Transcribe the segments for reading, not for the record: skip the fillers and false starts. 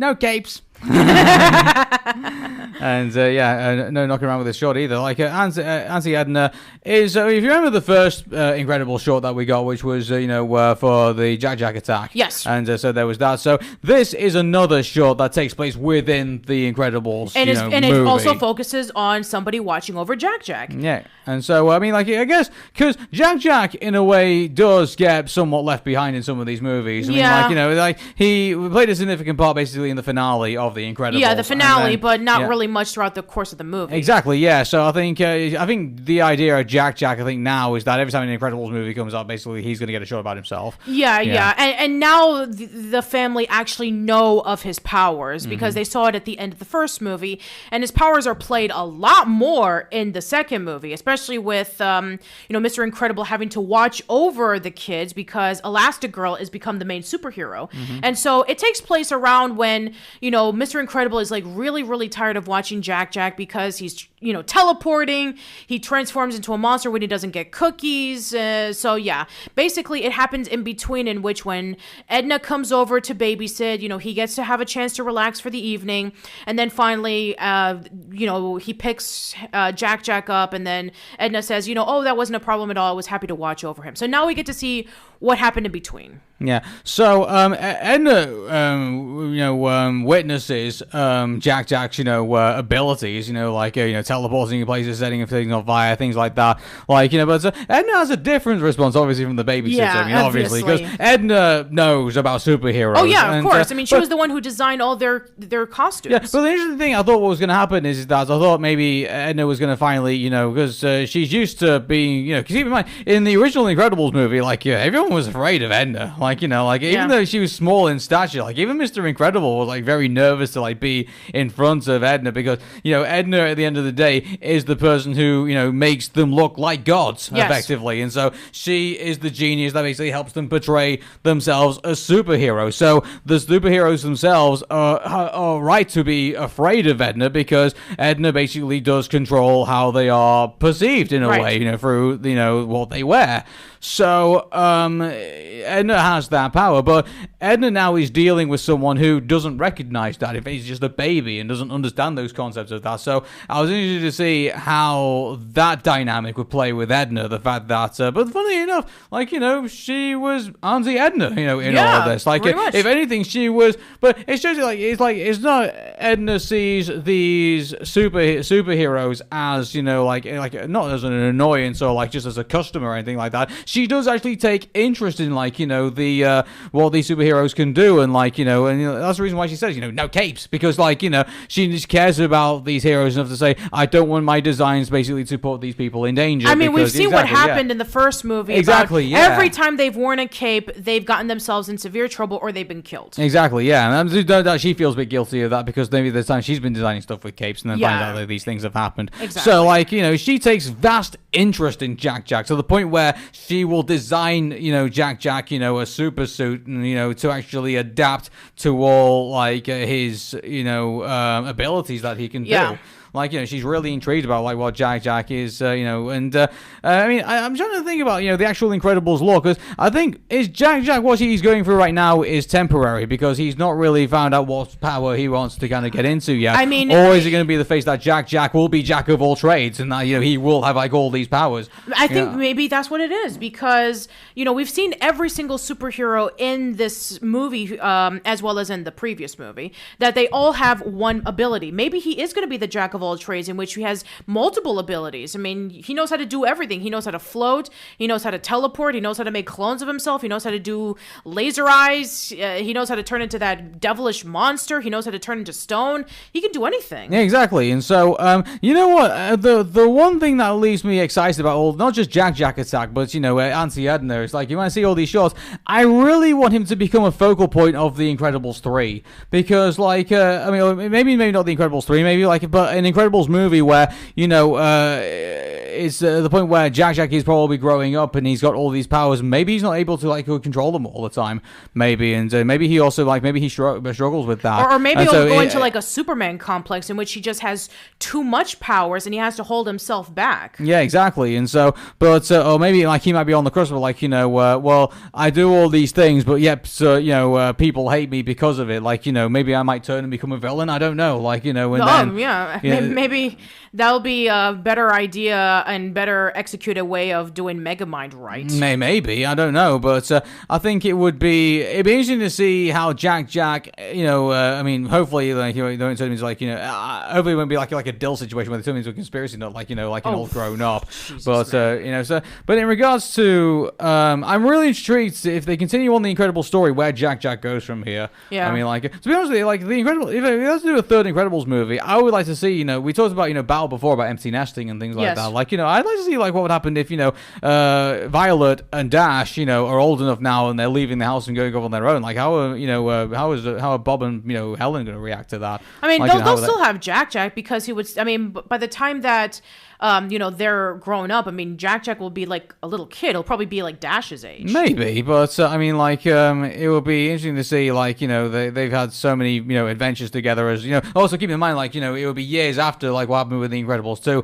no capes. And no knocking around with this short either. Like Auntie Edna is, if you remember the first Incredible short that we got, which was for the Jack attack. Yes. And so there was that. So this is another short that takes place within the Incredibles. And movie. It also focuses on somebody watching over Jack. Yeah. And so I mean, like, I guess because Jack in a way does get somewhat left behind in some of these movies. I mean, like he played a significant part basically in the finale of the Incredibles. Yeah, the finale, but not really much throughout the course of the movie. Exactly, yeah. So I think the idea of Jack, I think now is that every time an Incredibles movie comes out, basically he's going to get a show about himself. Yeah. And now the family actually know of his powers because they saw it at the end of the first movie, and his powers are played a lot more in the second movie, especially with Mr. Incredible having to watch over the kids because Elastigirl has become the main superhero. And so it takes place around when, Mr. Incredible is like really, really tired of watching Jack because he's, teleporting. He transforms into a monster when he doesn't get cookies. So yeah, basically it happens in between, in which when Edna comes over to babysit, he gets to have a chance to relax for the evening. And then finally, he picks Jack up, and then Edna says, oh, that wasn't a problem at all. I was happy to watch over him. So now we get to see what happened in between. Yeah. So Edna, witnesses Jack's, abilities, teleporting in places, setting things on fire, things like that. But Edna has a different response, obviously, from the babysitter. Yeah, obviously, because Edna knows about superheroes. Oh yeah, of course. She was the one who designed all their costumes. Yeah. But the interesting thing, I thought what was going to happen is that I thought maybe Edna was going to finally, because she's used to being, because keep in mind, in the original Incredibles movie, everyone was afraid of Edna. Even though she was small in stature, even Mr. Incredible was very nervous to be in front of Edna because Edna at the end of the day is the person who makes them look like gods effectively, and so she is the genius that basically helps them portray themselves as superheroes. So the superheroes themselves are right to be afraid of Edna because Edna basically does control how they are perceived in a way, through what they wear. So Edna has that power, but Edna now is dealing with someone who doesn't recognize that. If he's just a baby and doesn't understand those concepts of that. So I was interested to see how that dynamic would play with Edna. The fact that, but funny enough, she was Auntie Edna, in all of this. If anything, she was. But it shows you, it's not Edna sees these superheroes as not as an annoyance or just as a customer or anything like that. She does actually take interest in the what these superheroes can do, and that's the reason why she says no capes, because she just cares about these heroes enough to say, I don't want my designs basically to put these people in danger. I mean, we've seen what happened in the first movie. Exactly, yeah. Every time they've worn a cape, they've gotten themselves in severe trouble or they've been killed. Exactly, yeah. And that she feels a bit guilty of that because maybe there's time she's been designing stuff with capes and then finds out that these things have happened. Exactly. So she takes vast interest in Jack to the point where she will design Jack a super suit and to actually adapt to all his abilities that he can do. She's really intrigued about what Jack is, and I mean, I'm trying to think about the actual Incredibles lore, because I think is Jack what he's going through right now is temporary because he's not really found out what power he wants to kind of get into yet. I mean, or is it going to be the face that Jack will be Jack of all trades and that he will have all these powers? I think maybe that's what it is, because we've seen every single superhero in this movie, as well as in the previous movie, that they all have one ability. Maybe he is going to be the Jack of all trades, in which he has multiple abilities. I mean, he knows how to do everything. He knows how to float. He knows how to teleport. He knows how to make clones of himself. He knows how to do laser eyes. He knows how to turn into that devilish monster. He knows how to turn into stone. He can do anything. Yeah, exactly. And so, you know what? The one thing that leaves me excited about not just Jack attack, but Auntie Edna, is you want to see all these shorts. I really want him to become a focal point of the Incredibles 3, because I mean, maybe not the Incredibles 3, maybe but an Incredibles movie where it's the point where Jack is probably growing up and he's got all these powers. Maybe he's not able to like control them all the time. Maybe, and maybe he also maybe he struggles with that. Or maybe he'll go into like a Superman complex in which he just has too much powers and he has to hold himself back. Yeah, exactly. And so, but or maybe like he might be on the cusp of like, well, I do all these things, but yep, so people hate me because of it. Like, maybe I might turn and become a villain. I don't know. Like, and then maybe that'll be a better idea and better executed way of doing Megamind right. Maybe, I don't know, but I think it'd be interesting to see how Jack, I mean, hopefully, like, don't turn him into like, hopefully it won't be like a Dill situation where they turn him into a conspiracy nut, like, like an old grown up. Jesus, but but in regards to, I'm really intrigued if they continue on the Incredible story where Jack goes from here. Yeah. I mean, like, to be honest with you, like the Incredible, if they have to do a third Incredibles movie, I would like to see, we talked about, Battle before about empty nesting and things like that. Like, I'd like to see like what would happen if, Violet and Dash, are old enough now and they're leaving the house and going off on their own. Like, how are Bob and Helen going to react to that? I mean, like, they'll still have Jack because he would. I mean, by the time that they're grown up, I mean, Jack will be like a little kid. He'll probably be like Dash's age. Maybe, but I mean, like, it will be interesting to see, like, they've had so many, adventures together. As also keep in mind, like, it would be years after like what happened with the Incredibles too.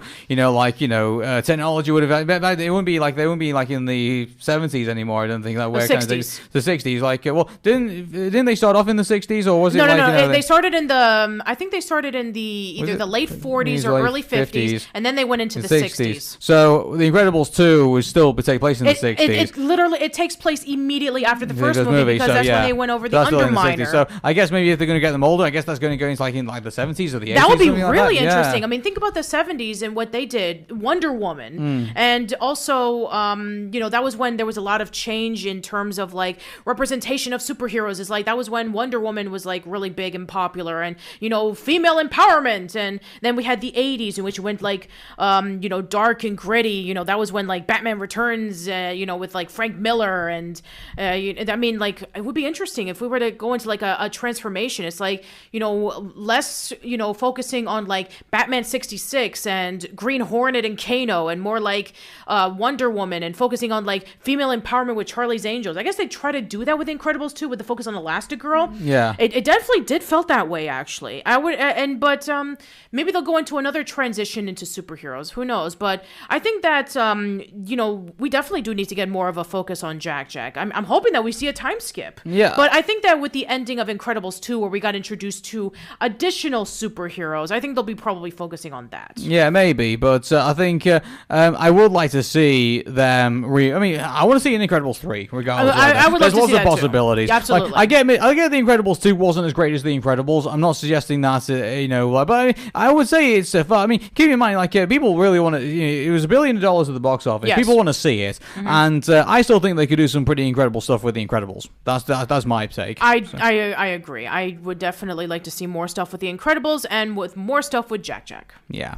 Technology would have. It wouldn't be like they wouldn't be like in the 70s anymore. I don't think that. The 60s. The 60s. Like, well, didn't they start off in the 60s or was it? No. They started in the. I think they started in the either the late 40s or early 50s, and then they went into the 60s. So The Incredibles 2 would still take place in the 60s. It literally takes place immediately after the first movie because that's when they went over the Underminer. So I guess maybe if they're going to get them older, I guess that's going to go into like the 70s or the 80s. That would be really like interesting. Yeah. I mean, think about the 70s and what they did. Wonder Woman. And also, that was when there was a lot of change in terms of like representation of superheroes. It's like that was when Wonder Woman was like really big and popular and, female empowerment. And then we had the 80s in which it went like, dark and gritty. That was when like Batman Returns, with like Frank Miller. And I mean, like, it would be interesting if we were to go into like a transformation. It's like, less, focusing on like Batman 66 and Green Hornet and Kano and more like Wonder Woman and focusing on like female empowerment with Charlie's Angels. I guess they try to do that with Incredibles too, with the focus on Elastigirl. Yeah. It definitely did felt that way, actually. But maybe they'll go into another transition into superheroes. Who knows? But I think that, we definitely do need to get more of a focus on Jack. I'm hoping that we see a time skip. Yeah. But I think that with the ending of Incredibles 2, where we got introduced to additional superheroes, I think they'll be probably focusing on that. Yeah, maybe. But I think I would like to see them. I want to see an Incredibles 3, regardless. I would love to see that possibilities. Too. Absolutely. Like, I get the Incredibles 2 wasn't as great as the Incredibles. I'm not suggesting that, but I would say it's keep in mind, like, people really want to. It was $1 billion at the box office. Yes. People want to see it, and I still think they could do some pretty incredible stuff with the Incredibles. That's my take. I agree. I would definitely like to see more stuff with the Incredibles and with more stuff with Jack. Yeah.